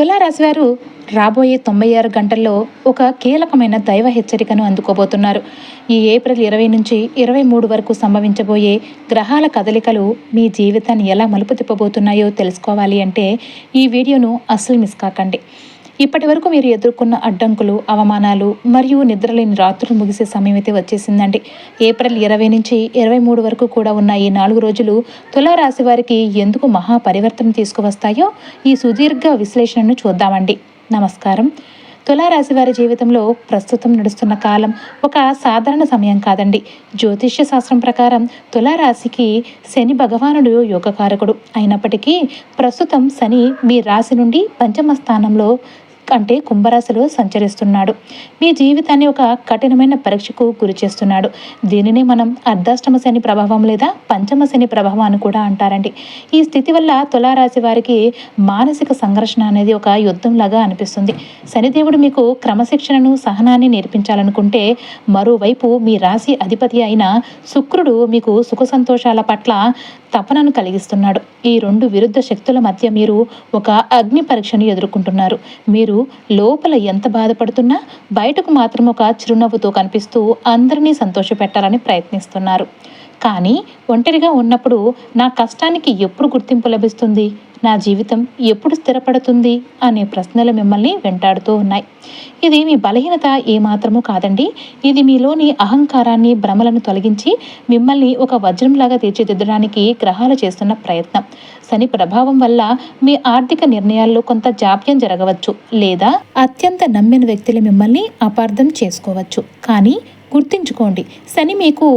తులారాశివారు రాబోయే 96 గంటల్లో ఒక కీలకమైన దైవ హెచ్చరికను అందుకోబోతున్నారు. ఈ ఏప్రిల్ 20 నుంచి 23 వరకు సంభవించబోయే గ్రహాల కదలికలు మీ జీవితాన్ని ఎలా మలుపు తిప్పబోతున్నాయో తెలుసుకోవాలి అంటే ఈ వీడియోను అస్సలు మిస్ కాకండి. ఇప్పటి వరకు మీరు ఎదుర్కొన్న అడ్డంకులు, అవమానాలు మరియు నిద్రలేని రాత్రులు ముగిసే సమయం అయితే వచ్చేసిందండి. ఏప్రిల్ 20 నుంచి 23 వరకు కూడా ఉన్న ఈ 4 రోజులు తులారాశి వారికి ఎందుకు మహా పరివర్తన తీసుకువస్తాయో ఈ సుదీర్ఘ విశ్లేషణను చూద్దామండి. నమస్కారం. తులారాశి వారి జీవితంలో ప్రస్తుతం నడుస్తున్న కాలం ఒక సాధారణ సమయం కాదండి. జ్యోతిష్య శాస్త్రం ప్రకారం తులారాశికి శని భగవానుడు యోగకారకుడు అయినప్పటికీ ప్రస్తుతం శని మీ రాశి నుండి పంచమ స్థానంలో అంటే కుంభరాశిలో సంచరిస్తున్నాడు. మీ జీవితాన్ని ఒక కఠినమైన పరీక్షకు గురి చేస్తున్నాడు. దీనిని మనం అర్ధాష్టమ శని ప్రభావం లేదా పంచమ శని ప్రభావం అని కూడా అంటారండి. ఈ స్థితి వల్ల తులారాశి వారికి మానసిక సంఘర్షణ అనేది ఒక యుద్ధంలాగా అనిపిస్తుంది. శనిదేవుడు మీకు క్రమశిక్షణను, సహనాన్ని నేర్పించాలనుకుంటే, మరోవైపు మీ రాశి అధిపతి అయిన శుక్రుడు మీకు సుఖ సంతోషాల పట్ల తపనను కలిగిస్తున్నాడు. ఈ రెండు విరుద్ధ శక్తుల మధ్య మీరు ఒక అగ్ని పరీక్షను ఎదుర్కొంటున్నారు. మీరు లోపల ఎంత బాధపడుతున్నా బయటకు మాత్రం ఒక చిరునవ్వుతో కనిపిస్తూ అందరినీ సంతోషపెట్టాలని ప్రయత్నిస్తున్నారు. కానీ ఒంటరిగా ఉన్నప్పుడు నా కష్టానికి ఎప్పుడు గుర్తింపు లభిస్తుంది, నా జీవితం ఎప్పుడు స్థిరపడుతుంది అనే ప్రశ్నలు మిమ్మల్ని వెంటాడుతూ ఉన్నాయి. ఇది మీ బలహీనత ఏమాత్రమూ కాదండి. ఇది మీలోని అహంకారాన్ని, భ్రమలను తొలగించి మిమ్మల్ని ఒక వజ్రంలాగా తీర్చిదిద్దడానికి గ్రహాలు చేస్తున్న ప్రయత్నం. శని ప్రభావం వల్ల మీ ఆర్థిక నిర్ణయాల్లో కొంత జాప్యం జరగవచ్చు, లేదా అత్యంత నమ్మిన వ్యక్తులు మిమ్మల్ని అపార్థం చేసుకోవచ్చు. కానీ గుర్తుంచుకోండి, శని మీకు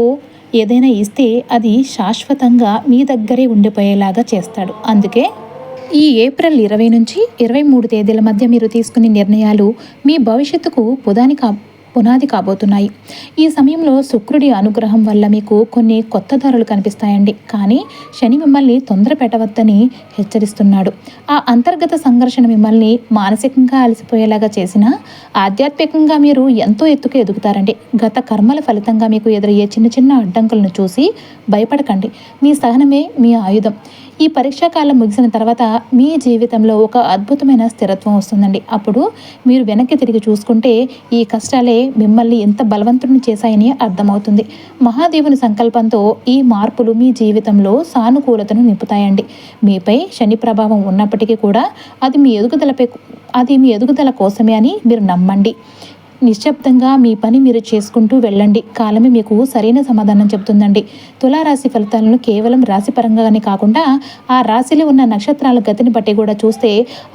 ఏదైనా ఇస్తే అది శాశ్వతంగా మీ దగ్గరే ఉండిపోయేలాగా చేస్తాడు. అందుకే ఈ ఏప్రిల్ 20 నుంచి 23 తేదీల మధ్య మీరు తీసుకునే నిర్ణయాలు మీ భవిష్యత్తుకు పునాది కాబోతున్నాయి. ఈ సమయంలో శుక్రుడి అనుగ్రహం వల్ల మీకు కొన్ని కొత్త దారులు కనిపిస్తాయండి. కానీ శని మిమ్మల్ని తొందర పెట్టవద్దని హెచ్చరిస్తున్నాడు. ఆ అంతర్గత సంఘర్షణ మిమ్మల్ని మానసికంగా అలసిపోయేలాగా చేసినా ఆధ్యాత్మికంగా మీరు ఎంతో ఎత్తుకు ఎదుగుతారండి. గత కర్మల ఫలితంగా మీకు ఎదురయ్యే చిన్న చిన్న అడ్డంకులను చూసి భయపడకండి. మీ సహనమే మీ ఆయుధం. ఈ పరీక్షాకాలం ముగిసిన తర్వాత మీ జీవితంలో ఒక అద్భుతమైన స్థిరత్వం వస్తుందండి. అప్పుడు మీరు వెనక్కి తిరిగి చూసుకుంటే ఈ కష్టాలే మిమ్మల్ని ఎంత బలవంతుని చేశాయని అర్థమవుతుంది. మహాదేవుని సంకల్పంతో ఈ మార్పులు మీ జీవితంలో సానుకూలతను నింపుతాయండి. మీపై శని ప్రభావం ఉన్నప్పటికీ కూడా అది మీ ఎదుగుదల కోసమే అని మీరు నమ్మండి. నిశ్శబ్దంగా మీ పని మీరు చేసుకుంటూ వెళ్ళండి. కాలమే మీకు సరైన సమాధానం చెబుతుందండి. తులారాశి ఫలితాలను కేవలం రాశిపరంగానే కాకుండా ఆ రాశిలో ఉన్న నక్షత్రాల గతిని బట్టి కూడా చూస్తే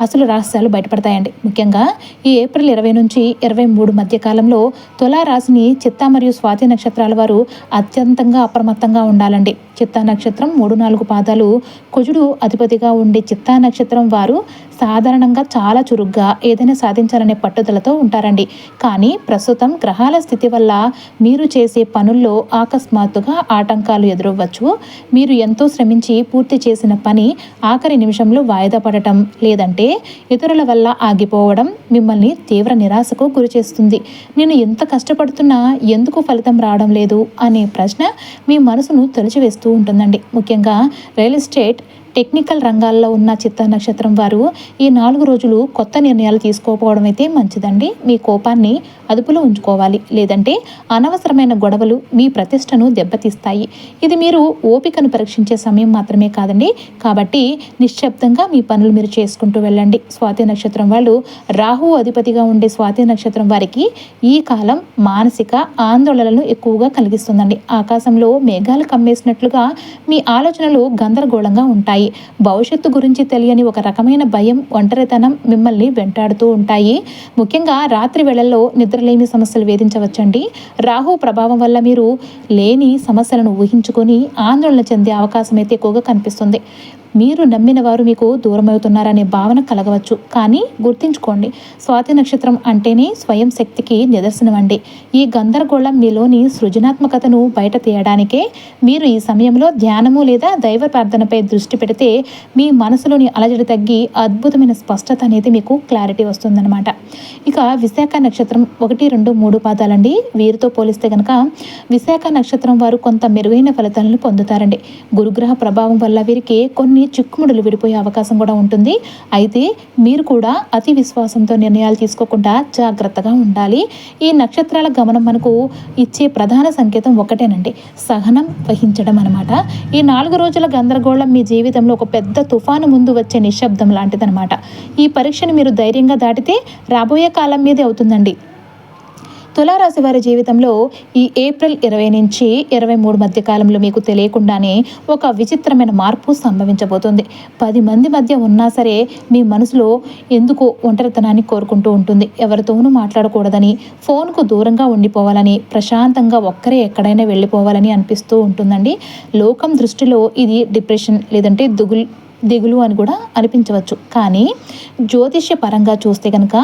అసలు రహస్యాలు బయటపడతాయండి. ముఖ్యంగా ఈ ఏప్రిల్ 20 నుంచి 23 మధ్య కాలంలో తులారాశిని చిత్తా మరియు స్వాతి నక్షత్రాల వారు అత్యంతంగా అప్రమత్తంగా ఉండాలండి. చిత్తా నక్షత్రం 3-4 పాదాలు కుజుడు అధిపతిగా ఉండే చిత్తా నక్షత్రం వారు సాధారణంగా చాలా చురుగ్గా ఏదైనా సాధించాలనే పట్టుదలతో ఉంటారండి. కానీ ప్రస్తుతం గ్రహాల స్థితి వల్ల మీరు చేసే పనుల్లో అకస్మాత్తుగా ఆటంకాలు ఎదురవ్వచ్చు. మీరు ఎంతో శ్రమించి పూర్తి చేసిన పని ఆఖరి నిమిషంలో వాయిదా పడటం, లేదంటే ఇతరుల వల్ల ఆగిపోవడం మిమ్మల్ని తీవ్ర నిరాశకు గురిచేస్తుంది. నేను ఎంత కష్టపడుతున్నా ఎందుకు ఫలితం రావడం లేదు అనే ప్రశ్న మీ మనసును తొలిచివేస్తూ ఉంటుందండి. ముఖ్యంగా రియల్ ఎస్టేట్, టెక్నికల్ రంగాల్లో ఉన్న చిత్తా నక్షత్రం వారు ఈ 4 రోజులు కొత్త నిర్ణయాలు తీసుకోకపోవడం అయితే మంచిదండి. మీ కోపాన్ని అదుపులో ఉంచుకోవాలి, లేదంటే అనవసరమైన గొడవలు మీ ప్రతిష్టను దెబ్బతీస్తాయి. ఇది మీరు ఓపికను పరీక్షించే సమయం మాత్రమే కాదండి. కాబట్టి నిశ్శబ్దంగా మీ పనులు మీరు చేసుకుంటూ వెళ్ళండి. స్వాతి నక్షత్రం వాళ్ళు రాహు అధిపతిగా ఉండే స్వాతి నక్షత్రం వారికి ఈ కాలం మానసిక ఆందోళనలను ఎక్కువగా కలిగిస్తుందండి. ఆకాశంలో మేఘాలు కమ్మేసినట్లుగా మీ ఆలోచనలు గందరగోళంగా ఉంటాయి. భవిష్యత్తు గురించి తెలియని ఒక రకమైన భయం, ఒంటరితనం మిమ్మల్ని వెంటాడుతూ ఉంటాయి. ముఖ్యంగా రాత్రి వేళల్లో నిద్రలేమి సమస్యలు వేధించవచ్చండి. రాహు ప్రభావం వల్ల మీరు లేని సమస్యలను ఊహించుకొని ఆందోళన చెందే అవకాశం అయితే ఎక్కువగా కనిపిస్తుంది. మీరు నమ్మిన వారు మీకు దూరమవుతున్నారనే భావన కలగవచ్చు. కానీ గుర్తుంచుకోండి, స్వాతి నక్షత్రం అంటేనే స్వయం శక్తికి నిదర్శనం అండి. ఈ గందరగోళం మీలోని సృజనాత్మకతను బయట తీయడానికే మీరు ఈ సమయంలో ధ్యానము లేదా దైవ ప్రార్థనపై దృష్టి పెడితే మీ మనసులోని అలజడి తగ్గి అద్భుతమైన స్పష్టత అనేది మీకు క్లారిటీ వస్తుందన్నమాట. ఇక విశాఖ నక్షత్రం 1, 2, 3 పాదాలండి. వీరితో పోలిస్తే కనుక విశాఖ నక్షత్రం వారు కొంత మెరుగైన ఫలితాలను పొందుతారండి. గురుగ్రహ ప్రభావం వల్ల వీరికి కొన్ని కొన్ని చిక్కుముడులు విడిపోయే అవకాశం కూడా ఉంటుంది. అయితే మీరు కూడా అతి విశ్వాసంతో నిర్ణయాలు తీసుకోకుండా జాగ్రత్తగా ఉండాలి. ఈ నక్షత్రాల గమనం మనకు ఇచ్చే ప్రధాన సంకేతం ఒకటేనండి, సహనం వహించడం అనమాట. ఈ 4 రోజుల గందరగోళం మీ జీవితంలో ఒక పెద్ద తుఫాను ముందు వచ్చే నిశ్శబ్దం లాంటిదనమాట. ఈ పరీక్షను మీరు ధైర్యంగా దాటితే రాబోయే కాలం మీదే అవుతుందండి. తులారాశి వారి జీవితంలో ఈ ఏప్రిల్ 20 నుంచి 23 మధ్య కాలంలో మీకు తెలియకుండానే ఒక విచిత్రమైన మార్పు సంభవించబోతుంది. 10 మంది మధ్య ఉన్నా సరే మీ మనసులో ఎందుకో ఒంటరితనాన్ని కోరుకుంటూ ఉంటుంది. ఎవరితోనూ మాట్లాడకూడదని, ఫోన్కు దూరంగా ఉండిపోవాలని, ప్రశాంతంగా ఒక్కరే ఎక్కడైనా వెళ్ళిపోవాలని అనిపిస్తూ ఉంటుందండి. లోకం దృష్టిలో ఇది డిప్రెషన్ లేదంటే దిగులు అని కూడా అనిపించవచ్చు. కానీ జ్యోతిష్య పరంగా చూస్తే కనుక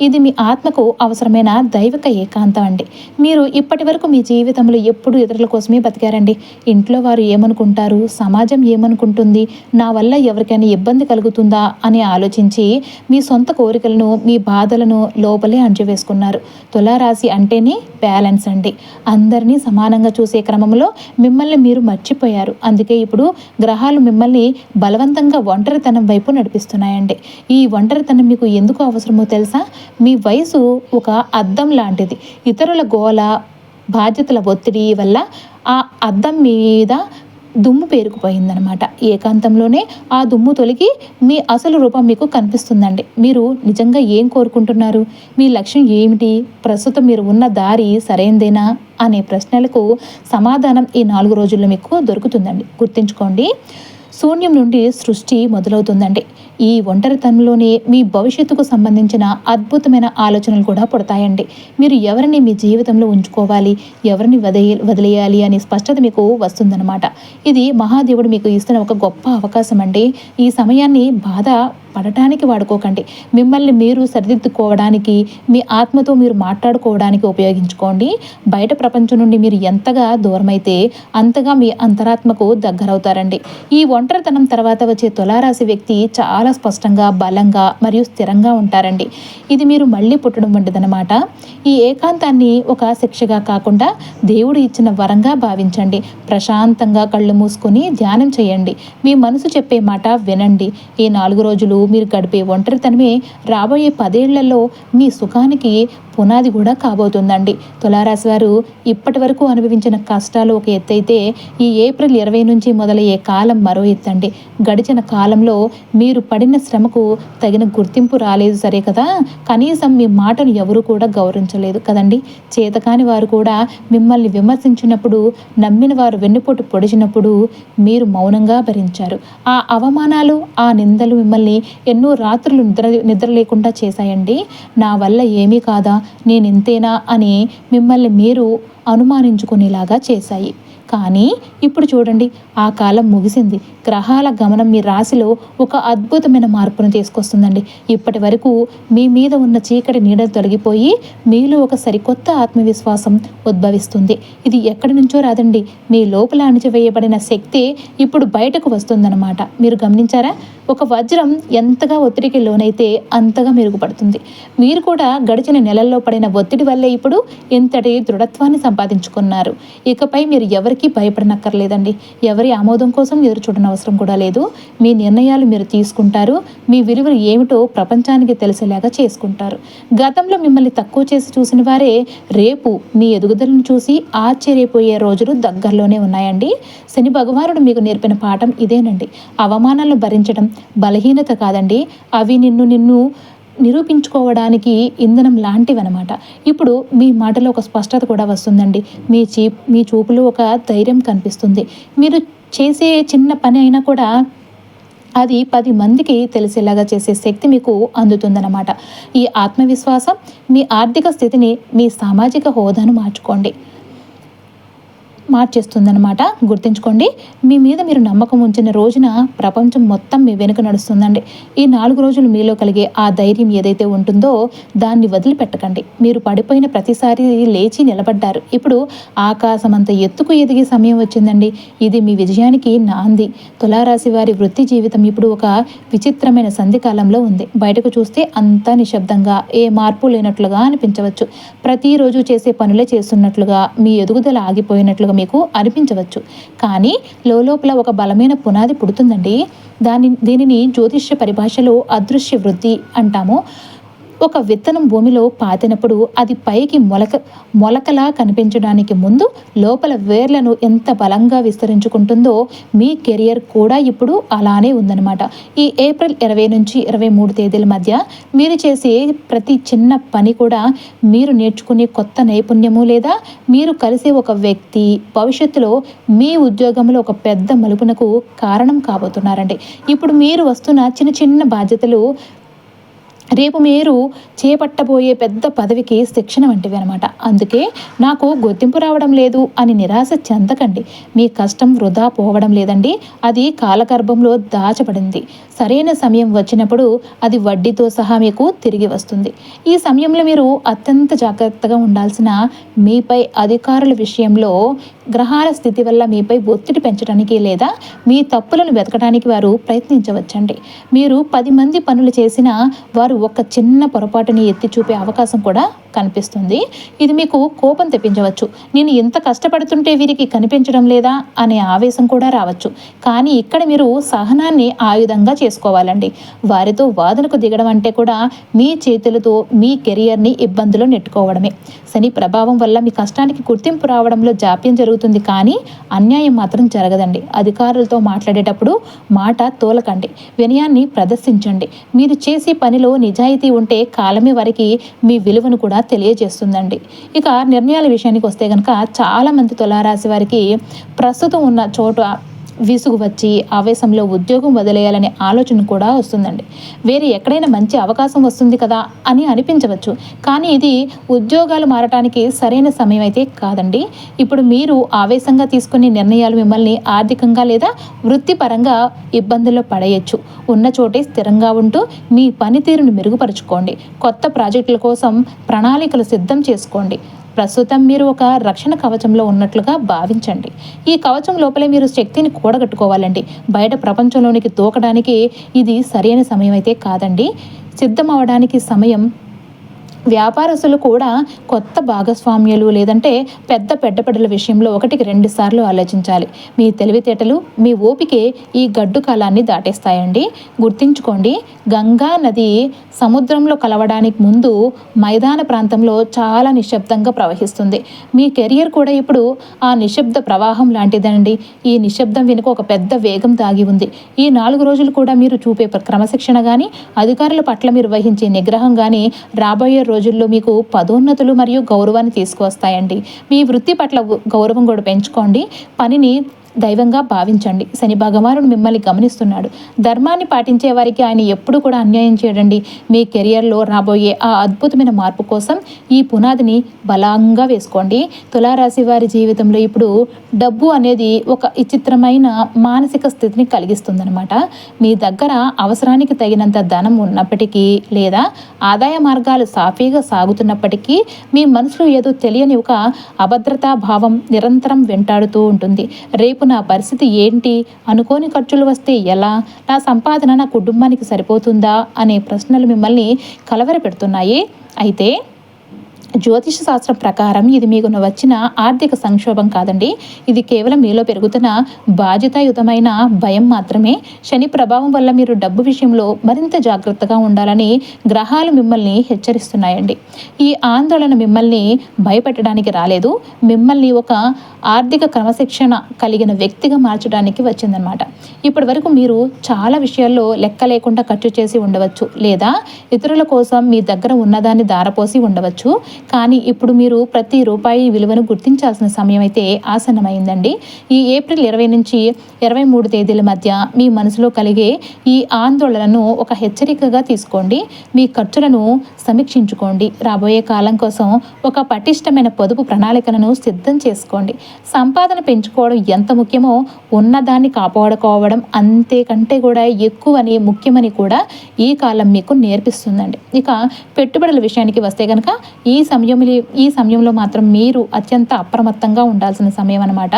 ఇది మీ ఆత్మకు అవసరమైన దైవిక ఏకాంతం అండి. మీరు ఇప్పటి వరకు మీ జీవితంలో ఎప్పుడు ఇతరుల కోసమే బతికారండి. ఇంట్లో వారు ఏమనుకుంటారు, సమాజం ఏమనుకుంటుంది, నా వల్ల ఎవరికైనా ఇబ్బంది కలుగుతుందా అని ఆలోచించి మీ సొంత కోరికలను, మీ బాధలను లోపలే అణచివేసుకున్నారు. తులారాశి అంటేనే బ్యాలెన్స్ అండి. అందరినీ సమానంగా చూసే క్రమంలో మిమ్మల్ని మీరు మర్చిపోయారు. అందుకే ఇప్పుడు గ్రహాలు మిమ్మల్ని బలవంతంగా ఒంటరితనం వైపు నడిపిస్తున్నాయండి. ఈ ఒంటరితనం మీకు ఎందుకు అవసరమో తెలుసా? మీ వయసు ఒక అద్దం లాంటిది. ఇతరుల గోల, బాధ్యతల ఒత్తిడి వల్ల ఆ అద్దం మీద దుమ్ము పేరుకుపోయిందనమాట. ఏకాంతంలోనే ఆ దుమ్ము తొలగి మీ అసలు రూపం మీకు కనిపిస్తుందండి. మీరు నిజంగా ఏం కోరుకుంటున్నారు, మీ లక్ష్యం ఏమిటి, ప్రస్తుతం మీరు ఉన్న దారి సరైనదేనా అనే ప్రశ్నలకు సమాధానం ఈ 4 రోజుల్లో మీకు దొరుకుతుందండి. గుర్తుంచుకోండి, శూన్యం నుండి సృష్టి మొదలవుతుందండి. ఈ ఒంటరితనంలోనే మీ భవిష్యత్తుకు సంబంధించిన అద్భుతమైన ఆలోచనలు కూడా పుడతాయండి. మీరు ఎవరిని మీ జీవితంలో ఉంచుకోవాలి, ఎవరిని వదిలేయాలి అనే స్పష్టత మీకు వస్తుందన్నమాట. ఇది మహాదేవుడు మీకు ఇస్తున్న ఒక గొప్ప అవకాశం అండి. ఈ సమయాన్ని బాధ పడటానికి వాడుకోకండి. మిమ్మల్ని మీరు సరిదిద్దుకోవడానికి, మీ ఆత్మతో మీరు మాట్లాడుకోవడానికి ఉపయోగించుకోండి. బయట ప్రపంచం నుండి మీరు ఎంతగా దూరమైతే అంతగా మీ అంతరాత్మకు దగ్గరవుతారండి. ఈ ఒంటరితనం తర్వాత వచ్చే తులారాశి వ్యక్తి చాలా స్పష్టంగా, బలంగా మరియు స్థిరంగా ఉంటారండి. ఇది మీరు మళ్ళీ పుట్టడం వంటిదనమాట. ఈ ఏకాంతాన్ని ఒక శిక్షగా కాకుండా దేవుడు ఇచ్చిన వరంగా భావించండి. ప్రశాంతంగా కళ్ళు మూసుకొని ధ్యానం చేయండి. మీ మనసు చెప్పే మాట వినండి. ఈ 4 రోజులు మీరు గడిపే ఒంటరితనమే రాబోయే 10 ఏళ్లలో మీ సుఖానికి పునాది కూడా కాబోతుందండి. తులారాశి వారు ఇప్పటి వరకు అనుభవించిన కష్టాలు ఒక ఎత్తైతే ఈ ఏప్రిల్ 20 నుంచి మొదలయ్యే కాలం మరో ఎత్తండి. గడిచిన కాలంలో మీరు పడిన శ్రమకు తగిన గుర్తింపు రాలేదు సరే కదా, కనీసం మీ మాటను ఎవరు కూడా గౌరవించలేదు కదండి. చేతకాని వారు కూడా మిమ్మల్ని విమర్శించినప్పుడు, నమ్మిన వారు వెన్నుపోటు పొడిచినప్పుడు మీరు మౌనంగా భరించారు. ఆ అవమానాలు, ఆ నిందలు మిమ్మల్ని ఎన్నో రాత్రులు నిద్ర లేకుండా చేశాయండి. నా వల్ల ఏమీ కాదా, నేనింతేనా అని మిమ్మల్ని మీరు అనుమానించుకునేలాగా చేశాయి. కానీ ఇప్పుడు చూడండి, ఆ కాలం ముగిసింది. గ్రహాల గమనం మీ రాశిలో ఒక అద్భుతమైన మార్పును తీసుకొస్తుందండి. ఇప్పటి వరకు మీ మీద ఉన్న చీకటి నీడ తొలగిపోయి మీలో ఒక సరికొత్త ఆత్మవిశ్వాసం ఉద్భవిస్తుంది. ఇది ఎక్కడి నుంచో రాదండి, మీ లోపల అణిచివేయబడిన శక్తి ఇప్పుడు బయటకు వస్తుందన్నమాట. మీరు గమనించారా? ఒక వజ్రం ఎంతగా ఒత్తిడికి లోనైతే అంతగా మెరుగుపడుతుంది. మీరు కూడా గడిచిన నెలల్లో పడిన ఒత్తిడి వల్లే ఇప్పుడు ఇంతటి దృఢత్వాన్ని సంపాదించుకున్నారు. ఇకపై మీరు ఎవరికి భయపడనక్కర్లేదండి. ఎవరి ఆమోదం కోసం ఎదురు చూడనవసరం కూడా లేదు. మీ నిర్ణయాలు మీరు తీసుకుంటారు. మీ విలువలు ఏమిటో ప్రపంచానికి తెలిసేలాగా చేసుకుంటారు. గతంలో మిమ్మల్ని తక్కువ చేసి చూసిన వారే రేపు మీ ఎదుగుదలను చూసి ఆశ్చర్యపోయే రోజులు దగ్గరలోనే ఉన్నాయండి. శని భగవానుడు మీకు నేర్పిన పాఠం ఇదేనండి. అవమానాలను భరించడం బలహీనత కాదండి, అవి నిన్ను నిరూపించుకోవడానికి ఇంధనం లాంటివన్నమాట. ఇప్పుడు మీ మాటలో ఒక స్పష్టత కూడా వస్తుందండి. మీ చూపులో ఒక ధైర్యం కనిపిస్తుంది. మీరు చేసే చిన్న పని అయినా కూడా అది 10 మందికి తెలిసేలాగా చేసే శక్తి మీకు అందుతుందన్నమాట. ఈ ఆత్మవిశ్వాసం మీ ఆర్థిక స్థితిని, మీ సామాజిక హోదాను మార్చేస్తుందన్నమాట. గుర్తుంచుకోండి, మీ మీద మీరు నమ్మకం ఉంచిన రోజున ప్రపంచం మొత్తం మీ వెనుక నడుస్తుందండి. ఈ 4 రోజులు మీలో కలిగే ఆ ధైర్యం ఏదైతే ఉంటుందో దాన్ని వదిలిపెట్టకండి. మీరు పడిపోయిన ప్రతిసారి లేచి నిలబడ్డారు. ఇప్పుడు ఆకాశం అంత ఎత్తుకు ఎదిగే సమయం వచ్చిందండి. ఇది మీ విజయానికి నాంది. తులారాశి వారి వృత్తి జీవితం ఇప్పుడు ఒక విచిత్రమైన సంధికాలంలో ఉంది. బయటకు చూస్తే అంతా నిశ్శబ్దంగా, ఏ మార్పు లేనట్లుగా అనిపించవచ్చు. ప్రతిరోజు చేసే పనులే చేస్తున్నట్లుగా, మీ ఎదుగుదల ఆగిపోయినట్లుగా మీకు అనిపించవచ్చు. కానీ లోపల ఒక బలమైన పునాది పుడుతుందండి. దీనిని జ్యోతిష్య పరిభాషలో అదృశ్య వృద్ధి అంటాము. ఒక విత్తనం భూమిలో పాతినప్పుడు అది పైకి మొలకలా కనిపించడానికి ముందు లోపల వేర్లను ఎంత బలంగా విస్తరించుకుంటుందో మీ కెరియర్ కూడా ఇప్పుడు అలానే ఉందన్నమాట. ఈ ఏప్రిల్ 20 నుంచి 23 తేదీల మధ్య మీరు చేసే ప్రతి చిన్న పని కూడా మీరు నేర్చుకునే కొత్త నైపుణ్యము లేదా మీరు కలిసే ఒక వ్యక్తి భవిష్యత్తులో మీ ఉద్యోగంలో ఒక పెద్ద మలుపునకు కారణం కాబోతున్నారండి. ఇప్పుడు మీరు వస్తున్న చిన్న చిన్న బాధ్యతలు రేపు మీరు చేపట్టబోయే పెద్ద పదవికి శిక్షణ వంటివి అనమాట. అందుకే నాకు గుర్తింపు రావడం లేదు అని నిరాశ చెందకండి. మీ కష్టం వృధా పోవడం లేదండి, అది కాలగర్భంలో దాచబడింది. సరైన సమయం వచ్చినప్పుడు అది వడ్డీతో సహా మీకు తిరిగి వస్తుంది. ఈ సమయంలో మీరు అత్యంత జాగ్రత్తగా ఉండాల్సిన మీపై అధికారుల విషయంలో గ్రహాల స్థితి వల్ల మీపై ఒత్తిడి పెంచడానికి లేదా మీ తప్పులను వెతకడానికి వారు ప్రయత్నించవచ్చండి. మీరు 10 మంది పనులు చేసినా వారు ఒక చిన్న పొరపాటుని ఎత్తి చూపే అవకాశం కూడా కనిపిస్తుంది. ఇది మీకు కోపం తెప్పించవచ్చు. నేను ఇంత కష్టపడుతుంటే వీరికి కనిపించడం లేదా అనే ఆవేశం కూడా రావచ్చు. కానీ ఇక్కడ మీరు సహనాన్ని ఆయుధంగా చేసుకోవాలండి. వారితో వాదనకు దిగడం అంటే కూడా మీ చేతులతో మీ కెరియర్ని ఇబ్బందులు నెట్టుకోవడమే. శని ప్రభావం వల్ల మీ కష్టానికి గుర్తింపు రావడంలో జాప్యం జరుగుతుంది, కానీ అన్యాయం మాత్రం జరగదండి. అధికారులతో మాట్లాడేటప్పుడు మాట తోలకండి, వినయాన్ని ప్రదర్శించండి. మీరు చేసే పనిలో నిజాయితీ ఉంటే కాలమే వారికి మీ విలువను కూడా తెలియజేస్తుందండి. ఇక నిర్ణయాల విషయానికి వస్తే కనుక చాలామంది తులారాశి వారికి ప్రస్తుతం ఉన్న చోట విసుగు వచ్చి ఆవేశంలో ఉద్యోగం వదిలేయాలనే ఆలోచన కూడా వస్తుందండి. వేరే ఎక్కడైనా మంచి అవకాశం వస్తుంది కదా అని అనిపించవచ్చు, కానీ ఇది ఉద్యోగాలు మారటానికి సరైన సమయం అయితే కాదండి. ఇప్పుడు మీరు ఆవేశంగా తీసుకునే నిర్ణయాలు మిమ్మల్ని ఆర్థికంగా లేదా వృత్తిపరంగా ఇబ్బందుల్లో పడేయచ్చు. ఉన్న చోటే స్థిరంగా ఉంటూ మీ పనితీరును మెరుగుపరుచుకోండి. కొత్త ప్రాజెక్టుల కోసం ప్రణాళికలు సిద్ధం చేసుకోండి. ప్రస్తుతం మీరు ఒక రక్షణ కవచంలో ఉన్నట్లుగా భావించండి. ఈ కవచం లోపలే మీరు శక్తిని కూడగట్టుకోవాలండి. బయట ప్రపంచంలోనికి దూకడానికి ఇది సరైన సమయం అయితే కాదండి. సిద్ధం అవడానికి సమయం. వ్యాపారస్తులు కూడా కొత్త భాగస్వామ్యాలు లేదంటే పెద్ద పెట్టుబడుల విషయంలో 1కి 2 సార్లు ఆలోచించాలి. మీ తెలివితేటలు మీ ఓపికే ఈ గడ్డు కాలాన్ని దాటేస్తాయండి. గుర్తుంచుకోండి, గంగా నది సముద్రంలో కలవడానికి ముందు మైదాన ప్రాంతంలో చాలా నిశ్శబ్దంగా ప్రవహిస్తుంది. మీ కెరియర్ కూడా ఇప్పుడు ఆ నిశ్శబ్ద ప్రవాహం లాంటిదండి. ఈ నిశ్శబ్దం వెనుక ఒక పెద్ద వేగం దాగి ఉంది. ఈ 4 రోజులు కూడా మీరు చూపే క్రమశిక్షణ కానీ అధికారుల పట్ల మీరు వహించే నిగ్రహం కానీ రాబోయే రోజుల్లో మీకు పదోన్నతులు మరియు గౌరవాన్ని తీసుకువస్తాయండి. మీ వృత్తి పట్ల గౌరవం కూడా పెంచుకోండి. పనిని దైవంగా భావించండి. శని భగవానుడు మిమ్మల్ని గమనిస్తున్నాడు. ధర్మాన్ని పాటించే వారికి ఆయన ఎప్పుడు కూడా అన్యాయం చేయడండి. మీ కెరియర్లో రాబోయే ఆ అద్భుతమైన మార్పు కోసం ఈ పునాదిని బలంగా వేసుకోండి. తులారాశి వారి జీవితంలో ఇప్పుడు డబ్బు అనేది ఒక విచిత్రమైన మానసిక స్థితిని కలిగిస్తుందన్నమాట. మీ దగ్గర అవసరానికి తగినంత ధనం ఉన్నప్పటికీ లేదా ఆదాయ మార్గాలు సాఫీగా సాగుతున్నప్పటికీ మీ మనసులో ఏదో తెలియని ఒక అభద్రతా భావం నిరంతరం వెంటాడుతూ ఉంటుంది. రేపు నా పరిస్థితి ఏంటి, అనుకోని ఖర్చులు వస్తే ఎలా, నా సంపాదన నా కుటుంబానికి సరిపోతుందా అనే ప్రశ్నలు మిమ్మల్ని కలవరపెడుతున్నాయి. అయితే జ్యోతిష శాస్త్రం ప్రకారం ఇది మీకు వచ్చిన ఆర్థిక సంక్షోభం కాదండి. ఇది కేవలం మీలో పెరుగుతున్న బాధ్యతాయుతమైన భయం మాత్రమే. శని ప్రభావం వల్ల మీరు డబ్బు విషయంలో మరింత జాగ్రత్తగా ఉండాలని గ్రహాలు మిమ్మల్ని హెచ్చరిస్తున్నాయండి. ఈ ఆందోళన మిమ్మల్ని భయపెట్టడానికి రాలేదు, మిమ్మల్ని ఒక ఆర్థిక క్రమశిక్షణ కలిగిన వ్యక్తిగా మార్చడానికి వచ్చిందనమాట. ఇప్పటి వరకు మీరు చాలా విషయాల్లో లెక్క లేకుండా ఖర్చు చేసి ఉండవచ్చు లేదా ఇతరుల కోసం మీ దగ్గర ఉన్నదాన్ని దారపోసి ఉండవచ్చు. కానీ ఇప్పుడు మీరు ప్రతి రూపాయి విలువను గుర్తించాల్సిన సమయం అయితే ఆసన్నమైందండి. ఈ ఏప్రిల్ 20 నుంచి 23 తేదీల మధ్య మీ మనసులో కలిగే ఈ ఆందోళనను ఒక హెచ్చరికగా తీసుకోండి. మీ ఖర్చులను సమీక్షించుకోండి. రాబోయే కాలం కోసం ఒక పటిష్టమైన పొదుపు ప్రణాళికలను సిద్ధం చేసుకోండి. సంపాదన పెంచుకోవడం ఎంత ముఖ్యమో ఉన్నదాన్ని కాపాడుకోవడం అంతేకంటే కూడా ఎక్కువని ముఖ్యమని కూడా ఈ కాలం మీకు నేర్పిస్తుందండి. ఇక పెట్టుబడుల విషయానికి వస్తే కనుక ఈ ఈ సమయంలో మాత్రం మీరు అత్యంత అప్రమత్తంగా ఉండాల్సిన సమయం అన్నమాట.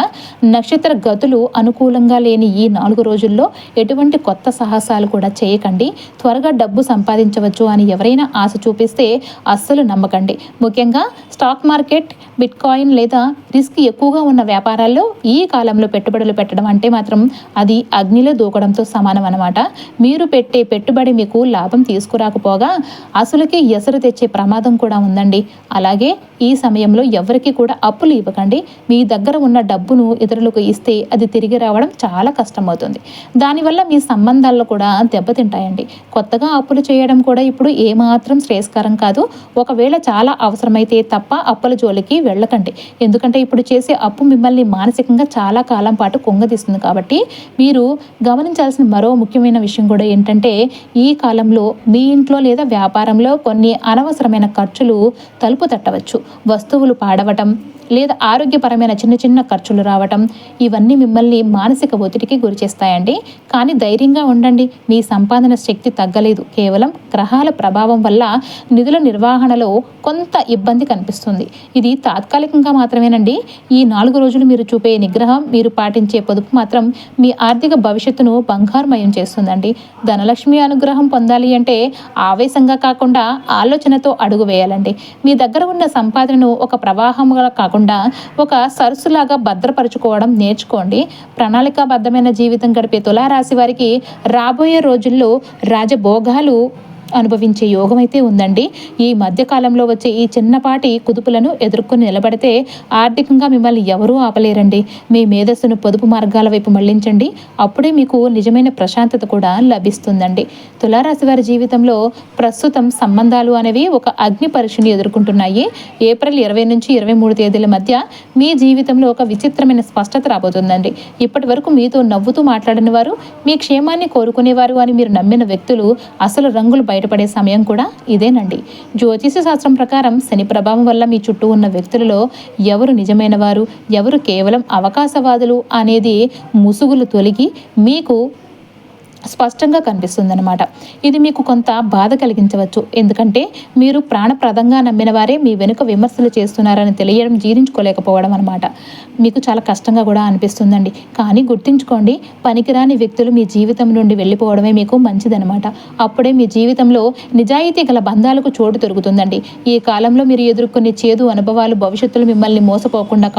నక్షత్ర గతులు అనుకూలంగా లేని ఈ 4 రోజుల్లో ఎటువంటి కొత్త సాహసాలు కూడా చేయకండి. త్వరగా డబ్బు సంపాదించవచ్చు అని ఎవరైనా ఆశ చూపిస్తే అస్సలు నమ్మకండి. ముఖ్యంగా స్టాక్ మార్కెట్, బిట్కాయిన్ లేదా రిస్క్ ఎక్కువగా ఉన్న వ్యాపారాల్లో ఈ కాలంలో పెట్టుబడులు పెట్టడం అంటే మాత్రం అది అగ్నిలో దూకడంతో సమానం అన్నమాట. మీరు పెట్టే పెట్టుబడి మీకు లాభం తీసుకురాకపోగా అసలుకి ఎసరు తెచ్చే ప్రమాదం కూడా ఉందండి. అలాగే ఈ సమయంలో ఎవరికి కూడా అప్పులు ఇవ్వకండి. మీ దగ్గర ఉన్న డబ్బును ఇతరులకు ఇస్తే అది తిరిగి రావడం చాలా కష్టమవుతుంది. దానివల్ల మీ సంబంధాల్లో కూడా దెబ్బతింటాయండి. కొత్తగా అప్పులు చేయడం కూడా ఇప్పుడు ఏమాత్రం శ్రేయస్కరం కాదు. ఒకవేళ చాలా అవసరమైతే తప్ప అప్పుల జోలికి వెళ్ళకండి. ఎందుకంటే ఇప్పుడు చేసే అప్పు మిమ్మల్ని మానసికంగా చాలా కాలం పాటు కుంగదీస్తుంది. కాబట్టి మీరు గమనించాల్సిన మరో ముఖ్యమైన విషయం కూడా ఏంటంటే, ఈ కాలంలో మీ ఇంట్లో లేదా వ్యాపారంలో కొన్ని అనవసరమైన ఖర్చులు తలుపు తట్టవచ్చు. వస్తువులు పాడవటం లేదా ఆరోగ్యపరమైన చిన్న చిన్న ఖర్చులు రావటం, ఇవన్నీ మిమ్మల్ని మానసిక ఒత్తిడికి గురిచేస్తాయండి. కానీ ధైర్యంగా ఉండండి. మీ సంపాదన శక్తి తగ్గలేదు. కేవలం గ్రహాల ప్రభావం వల్ల నిధుల నిర్వహణలో కొంత ఇబ్బంది కనిపిస్తుంది. ఇది తాత్కాలికంగా మాత్రమేనండి. ఈ 4 రోజులు మీరు చూపే నిగ్రహం, మీరు పాటించే పొదుపు మాత్రం మీ ఆర్థిక భవిష్యత్తును బంగారుమయం చేస్తుందండి. ధనలక్ష్మి అనుగ్రహం పొందాలి అంటే ఆవేశంగా కాకుండా ఆలోచనతో అడుగు వేయాలండి. మీ దగ్గర ఉన్న సంపాదనను ఒక ప్రవాహంగా కాకుండా ఒక సరస్సులాగా భద్రపరుచుకోవడం నేర్చుకోండి. ప్రణాళికాబద్ధమైన జీవితం గడిపే తులారాశి వారికి రాబోయే రోజుల్లో రాజభోగాలు అనుభవించే యోగం అయితే ఉందండి. ఈ మధ్యకాలంలో వచ్చే ఈ చిన్నపాటి కుదుపులను ఎదుర్కొని నిలబడితే ఆర్థికంగా మిమ్మల్ని ఎవరూ ఆపలేరండి. మీ మేధస్సును పొదుపు మార్గాల వైపు మళ్లించండి. అప్పుడే మీకు నిజమైన ప్రశాంతత కూడా లభిస్తుందండి. తులారాశి వారి జీవితంలో ప్రస్తుతం సంబంధాలు అనేవి ఒక అగ్ని పరీక్షని ఎదుర్కొంటున్నాయి. ఏప్రిల్ 20 నుంచి 23 తేదీల మధ్య మీ జీవితంలో ఒక విచిత్రమైన స్పష్టత రాబోతుందండి. ఇప్పటి వరకు మీతో నవ్వుతూ మాట్లాడిన వారు, మీ క్షేమాన్ని కోరుకునేవారు అని మీరు నమ్మిన వ్యక్తులు అసలు రంగులు బయటపడే సమయం కూడా ఇదేనండి. జ్యోతిష శాస్త్రం ప్రకారం శని ప్రభావం వల్ల మీ చుట్టూ ఉన్న వ్యక్తులలో ఎవరు నిజమైన వారు, ఎవరు కేవలం అవకాశవాదులు అనేది ముసుగులు తొలగి మీకు స్పష్టంగా కనిపిస్తుందన్నమాట. ఇది మీకు కొంత బాధ కలిగించవచ్చు. ఎందుకంటే మీరు ప్రాణప్రదంగా నమ్మిన వారే మీ వెనుక విమర్శలు చేస్తున్నారని తెలియడం జీర్ణించుకోలేకపోవడం అనమాట. మీకు చాలా కష్టంగా కూడా అనిపిస్తుందండి. కానీ గుర్తుంచుకోండి, పనికిరాని వ్యక్తులు మీ జీవితం నుండి వెళ్ళిపోవడమే మీకు మంచిదనమాట. అప్పుడే మీ జీవితంలో నిజాయితీ గల బంధాలకు చోటు దొరుకుతుందండి. ఈ కాలంలో మీరు ఎదుర్కొనే చేదు అనుభవాలు భవిష్యత్తులో మిమ్మల్ని మోసపోకుండా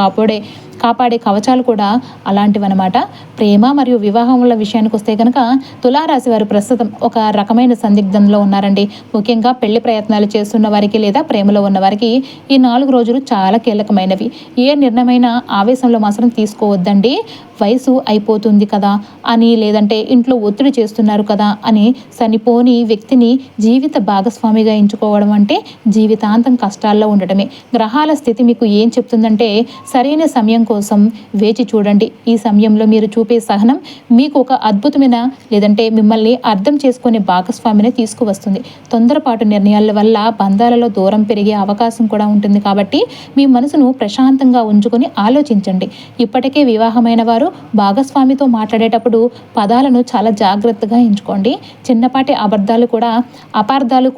కాపాడే కవచాలు కూడా అలాంటివన్నమాట. ప్రేమ మరియు వివాహముల విషయానికి వస్తే కనుక తులారాశి వారు ప్రస్తుతం ఒక రకమైన సందిగ్ధంలో ఉన్నారండి. ముఖ్యంగా పెళ్లి ప్రయత్నాలు చేస్తున్న వారికి లేదా ప్రేమలో ఉన్న వారికి ఈ 4 రోజులు చాలా కీలకమైనవి. ఏ నిర్ణయమైన ఆవేశంలో మాత్రం తీసుకోవద్దండి. వయసు అయిపోతుంది కదా అని, లేదంటే ఇంట్లో ఒత్తిడి చేస్తున్నారు కదా అని చనిపోని వ్యక్తిని జీవిత భాగస్వామిగా ఎంచుకోవడం అంటే జీవితాంతం కష్టాల్లో ఉండటమే. గ్రహాల స్థితి మీకు ఏం చెప్తుందంటే సరైన సమయం కోసం వేచి చూడండి. ఈ సమయంలో మీరు చూపే సహనం మీకు ఒక అద్భుతమైన లేదంటే మిమ్మల్ని అర్థం చేసుకునే భాగస్వామిని తీసుకువస్తుంది. తొందరపాటు నిర్ణయాల వల్ల బంధాలలో దూరం పెరిగే అవకాశం కూడా ఉంటుంది. కాబట్టి మీ మనసును ప్రశాంతంగా ఉంచుకొని ఆలోచించండి. ఇప్పటికే వివాహమైన వారు భాగస్వామితో మాట్లాడేటప్పుడు పదాలను చాలా జాగ్రత్తగా ఎంచుకోండి. చిన్నపాటి అపార్థాలు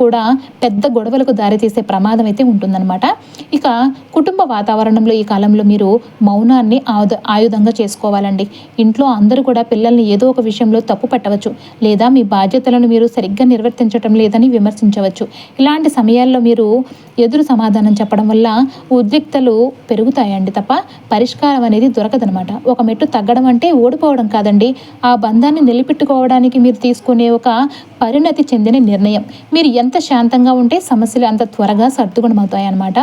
కూడా పెద్ద గొడవలకు దారితీసే ప్రమాదం అయితే ఉంటుందన్నమాట. ఇక కుటుంబ వాతావరణంలో ఈ కాలంలో మీరు మౌనాన్ని ఆయుధంగా చేసుకోవాలండి. ఇంట్లో అందరూ కూడా పిల్లల్ని ఏదో ఒక విషయంలో తప్పు పట్టవచ్చు, లేదా మీ బాధ్యతలను మీరు సరిగ్గా నిర్వర్తించడం లేదని విమర్శించవచ్చు. ఇలాంటి సమయాల్లో మీరు ఎదురు సమాధానం చెప్పడం వల్ల ఉద్రిక్తలు పెరుగుతాయండి తప్ప పరిష్కారం అనేది దొరకదనమాట. ఒక మెట్టు తగ్గడం అంటే ఓడిపోవడం కాదండి, ఆ బంధాన్ని నిలబెట్టుకోవడానికి మీరు తీసుకునే ఒక పరిణతి చెందిన నిర్ణయం. మీరు ఎంత శాంతంగా ఉంటే సమస్యలు అంత త్వరగా సర్దుగుణమవుతాయి అన్నమాట.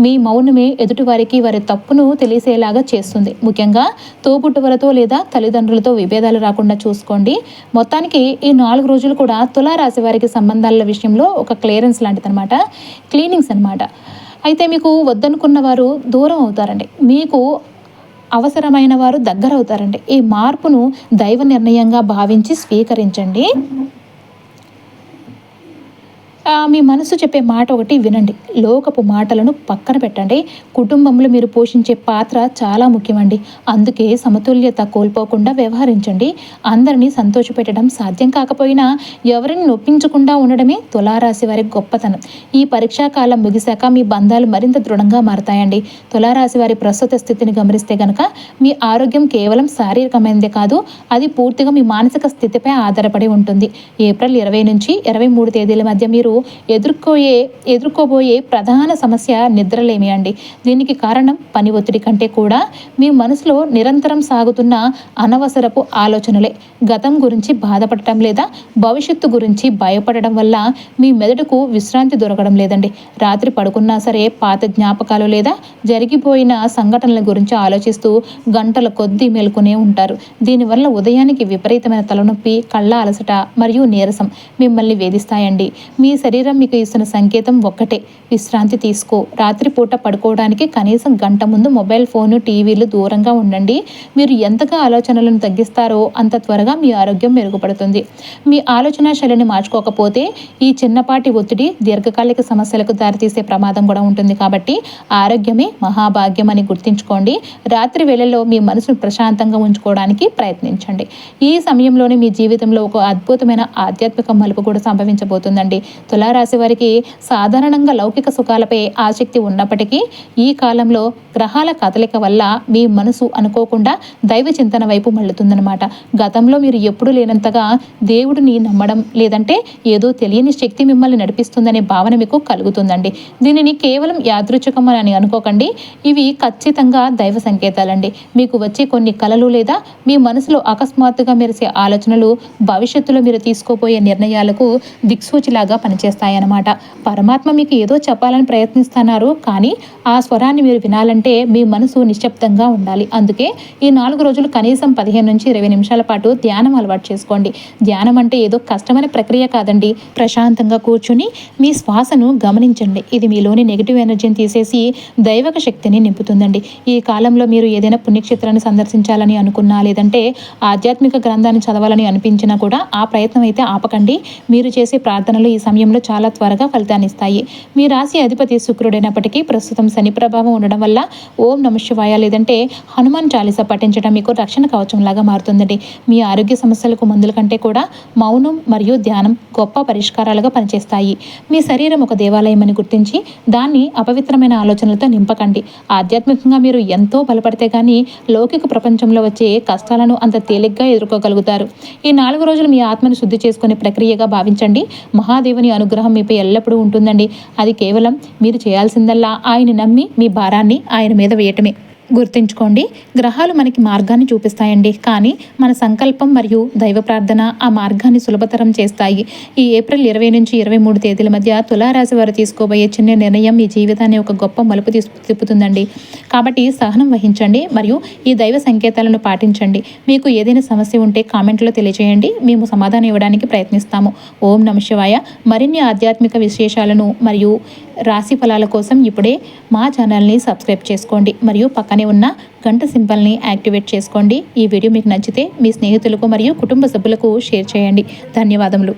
మీ మౌనమే ఎదుటివారికి వారి తప్పును తెలిసేలాగా చేస్తుంది. ముఖ్యంగా తోబుట్టువులతో లేదా తల్లిదండ్రులతో విభేదాలు రాకుండా చూసుకోండి. మొత్తానికి ఈ 4 రోజులు కూడా తులారాశి వారికి సంబంధాల విషయంలో ఒక క్లియరెన్స్ లాంటిది అనమాట, క్లీనింగ్స్ అనమాట. అయితే మీకు వద్దనుకున్న వారు దూరం అవుతారండి, మీకు అవసరమైన వారు దగ్గర అవుతారండి. ఈ మార్పును దైవ నిర్ణయంగా భావించి స్వీకరించండి. మీ మనసు చెప్పే మాట ఒకటి వినండి. లోకపు మాటలను పక్కన పెట్టండి. కుటుంబంలో మీరు పోషించే పాత్ర చాలా ముఖ్యమండి. అందుకే సమతుల్యత కోల్పోకుండా వ్యవహరించండి. అందరినీ సంతోషపెట్టడం సాధ్యం కాకపోయినా ఎవరిని నొప్పించకుండా ఉండడమే తులారాశి వారి గొప్పతనం. ఈ పరీక్షాకాలం ముగిశాక మీ బంధాలు మరింత దృఢంగా మారతాయండి. తులారాశి వారి ప్రస్తుత స్థితిని గమనిస్తే గనక మీ ఆరోగ్యం కేవలం శారీరకమైనదే కాదు, అది పూర్తిగా మీ మానసిక స్థితిపై ఆధారపడి ఉంటుంది. ఏప్రిల్ 20 నుంచి 23 తేదీల మధ్య మీరు ఎదుర్కోబోయే ప్రధాన సమస్య నిద్రలేమి అండి. దీనికి కారణం పని ఒత్తిడి కంటే కూడా మీ మనసులో నిరంతరం సాగుతున్న అనవసరపు ఆలోచనలే. గతం గురించి బాధపడటం లేదా భవిష్యత్తు గురించి భయపడడం వల్ల మీ మెదడుకు విశ్రాంతి దొరకడం లేదండి. రాత్రి పడుకున్నా సరే పాత జ్ఞాపకాలు లేదా జరిగిపోయిన సంఘటనల గురించి ఆలోచిస్తూ గంటల కొద్దీ మేల్కొనే ఉంటారు. దీనివల్ల ఉదయానికి విపరీతమైన తలనొప్పి, కళ్ళ అలసట మరియు నీరసం మిమ్మల్ని వేధిస్తాయండి. మీ శరీరం మీకు ఇస్తున్న సంకేతం ఒక్కటే, విశ్రాంతి తీసుకో. రాత్రిపూట పడుకోవడానికి కనీసం గంట ముందు మొబైల్ ఫోను, టీవీలు దూరంగా ఉండండి. మీరు ఎంతగా ఆలోచనలను తగ్గిస్తారో అంత త్వరగా మీ ఆరోగ్యం మెరుగుపడుతుంది. మీ ఆలోచన శైలిని మార్చుకోకపోతే ఈ చిన్నపాటి ఒత్తిడి దీర్ఘకాలిక సమస్యలకు దారితీసే ప్రమాదం కూడా ఉంటుంది. కాబట్టి ఆరోగ్యమే మహాభాగ్యం అని గుర్తుంచుకోండి. రాత్రి వేళల్లో మీ మనసును ప్రశాంతంగా ఉంచుకోవడానికి ప్రయత్నించండి. ఈ సమయంలోనే మీ జీవితంలో ఒక అద్భుతమైన ఆధ్యాత్మిక మలుపు కూడా సంభవించబోతుందండి. తులారాశి వారికి సాధారణంగా లౌకిక సుఖాలపై ఆసక్తి ఉన్నప్పటికీ ఈ కాలంలో గ్రహాల కదలిక వల్ల మీ మనసు అనుకోకుండా దైవ చింతన వైపు మళ్ళుతుందనమాట. గతంలో మీరు ఎప్పుడూ లేనంతగా దేవుడిని నమ్మడం లేదంటే ఏదో తెలియని శక్తి మిమ్మల్ని నడిపిస్తుందనే భావన మీకు కలుగుతుందండి. దీనిని కేవలం యాదృచ్ఛికం అని అనుకోకండి. ఇవి ఖచ్చితంగా దైవ సంకేతాలండి. మీకు వచ్చే కొన్ని కలలు లేదా మీ మనసులో అకస్మాత్తుగా మెరిసే ఆలోచనలు భవిష్యత్తులో మీరు తీసుకోబోయే నిర్ణయాలకు దిక్సూచిలాగా పనిచేస్తాయన్నమాట. పరమాత్మ మీకు ఏదో చెప్పాలని ప్రయత్నిస్తున్నారు, కానీ ఆ స్వరాన్ని మీరు వినాలంటే మీ మనసు నిశ్శబ్దంగా ఉండాలి. అందుకే ఈ 4 రోజులు కనీసం 15 నుంచి 20 నిమిషాల పాటు ధ్యానం అలవాటు చేసుకోండి. ధ్యానం అంటే ఏదో కష్టమైన ప్రక్రియ కాదండి. ప్రశాంతంగా కూర్చుని మీ శ్వాసను గమనించండి. ఇది మీలోని నెగిటివ్ ఎనర్జీని తీసేసి దైవక శక్తిని నింపుతుందండి. ఈ కాలంలో మీరు ఏదైనా పుణ్యక్షేత్రాన్ని సందర్శించాలని అనుకున్నా లేదంటే ఆధ్యాత్మిక గ్రంథాన్ని చదవాలని అనిపించినా కూడా ఆ ప్రయత్నం అయితే ఆపకండి. మీరు చేసే ప్రార్థనలు ఈ సమయంలో చాలా త్వరగా ఫలితాన్ని ఇస్తాయి. మీ రాశి అధిపతి శుక్రుడైనప్పటికీ ప్రస్తుతం శని ప్రభావం ఉండడం వల్ల ఓం నమః శివాయ లేదంటే హనుమాన్ చాలీసా పఠించడం మీకు రక్షణ కవచంలాగా మారుతుందండి. మీ ఆరోగ్య సమస్యలకు మందుల కంటే కూడా మౌనం మరియు ధ్యానం గొప్ప పరిష్కారాలుగా పనిచేస్తాయి. మీ శరీరం ఒక దేవాలయం అని గుర్తించి దాన్ని అపవిత్రమైన ఆలోచనలతో నింపకండి. ఆధ్యాత్మికంగా మీరు ఎంతో బలపడితే కానీ లౌకిక ప్రపంచంలో వచ్చే కష్టాలను అంత తేలిగ్గా ఎదుర్కోగలుగుతారు. ఈ 4 రోజులు మీ ఆత్మను శుద్ధి చేసుకునే ప్రక్రియగా భావించండి. మహాదేవుని అనుగ్రహం మీపై ఎల్లప్పుడూ ఉంటుందండి. అది కేవలం మీరు చేయాల్సిందల్లా ఆయన్ని నమ్మి మీ భారాన్ని ఆయన మీద వేయటమే. గుర్తుంచుకోండి, గ్రహాలు మనకి మార్గాన్ని చూపిస్తాయండి, కానీ మన సంకల్పం మరియు దైవ ప్రార్థన ఆ మార్గాన్ని సులభతరం చేస్తాయి. ఈ ఏప్రిల్ 20 నుంచి 23 తేదీల మధ్య తులారాశి వారు తీసుకోబోయే చిన్న నిర్ణయం మీ జీవితాన్ని ఒక గొప్ప మలుపు తిప్పుతుందండి. కాబట్టి సహనం వహించండి మరియు ఈ దైవ సంకేతాలను పాటించండి. మీకు ఏదైనా సమస్య ఉంటే కామెంట్లో తెలియజేయండి, మేము సమాధానం ఇవ్వడానికి ప్రయత్నిస్తాము. ఓం నమః శివాయ. మరిన్ని ఆధ్యాత్మిక విశేషాలను మరియు రాశి ఫలాల కోసం ఇప్పుడే మా ఛానల్ని సబ్స్క్రైబ్ చేసుకోండి మరియు పక్కనే ఉన్న గంట సింబల్ని యాక్టివేట్ చేసుకోండి. ఈ వీడియో మీకు నచ్చితే మీ స్నేహితులకు మరియు కుటుంబ సభ్యులకు షేర్ చేయండి. ధన్యవాదములు.